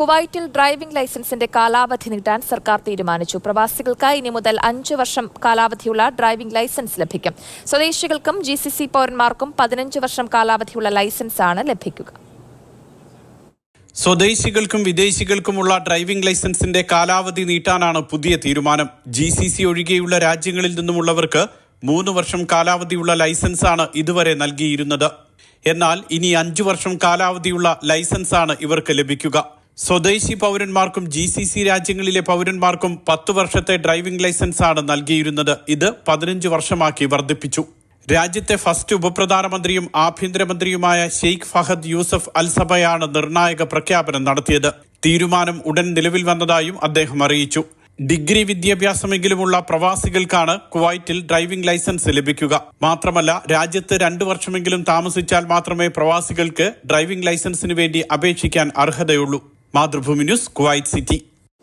കുവൈറ്റിൽ ഡ്രൈവിംഗ് ലൈസൻസിന്റെ കാലാവധി നീട്ടാൻ സർക്കാർ തീരുമാനിച്ചു. പ്രവാസികൾക്ക് ഇനി മുതൽ 5 വർഷം കാലാവധിയുള്ള ഡ്രൈവിംഗ് ലൈസൻസ് ലഭിക്കും. സ്വദേശികൾക്കും GCC പൗരന്മാർക്കും 15 വർഷം കാലാവധിയുള്ള ലൈസൻസാണ് ലഭിക്കുക. സ്വദേശികൾക്കും വിദേശികൾക്കുമുള്ള ഡ്രൈവിംഗ് ലൈസൻസിന്റെ കാലാവധി നീട്ടാനാണ് പുതിയ തീരുമാനം. GCC ഒഴികെയുള്ള രാജ്യങ്ങളിൽ നിന്നുമുള്ളവർക്ക് 3 വർഷം കാലാവധിയുള്ള ലൈസൻസാണ് ഇതുവരെ നൽകിയിരുന്നത്. എന്നാൽ ഇനി 5 വർഷം കാലാവധിയുള്ള ലൈസൻസാണ് ഇവർക്ക് ലഭിക്കുക. സ്വദേശി പൗരന്മാർക്കും GCC രാജ്യങ്ങളിലെ പൗരന്മാർക്കും 10 വർഷത്തെ ഡ്രൈവിംഗ് ലൈസൻസാണ് നൽകിയിരുന്നത്. ഇത് 15 വർഷമാക്കി വർദ്ധിപ്പിച്ചു. രാജ്യത്തെ ഫസ്റ്റ് ഉപപ്രധാനമന്ത്രിയും ആഭ്യന്തരമന്ത്രിയുമായ ഷെയ്ഖ് ഫഹദ് യൂസഫ് അൽ സബയാണ് നിർണായക പ്രഖ്യാപനം നടത്തിയത്. തീരുമാനം ഉടൻ നിലവിൽ വന്നതായും അദ്ദേഹം അറിയിച്ചു. ഡിഗ്രി വിദ്യാഭ്യാസമെങ്കിലുമുള്ള പ്രവാസികൾക്കാണ് കുവൈറ്റിൽ ഡ്രൈവിംഗ് ലൈസൻസ് ലഭിക്കുക. മാത്രമല്ല, രാജ്യത്ത് 2 വർഷമെങ്കിലും താമസിച്ചാൽ മാത്രമേ പ്രവാസികൾക്ക് ഡ്രൈവിംഗ് ലൈസൻസിന് വേണ്ടി അപേക്ഷിക്കാൻ അർഹതയുള്ളൂ. Mathrubhumi news, Kuwait city.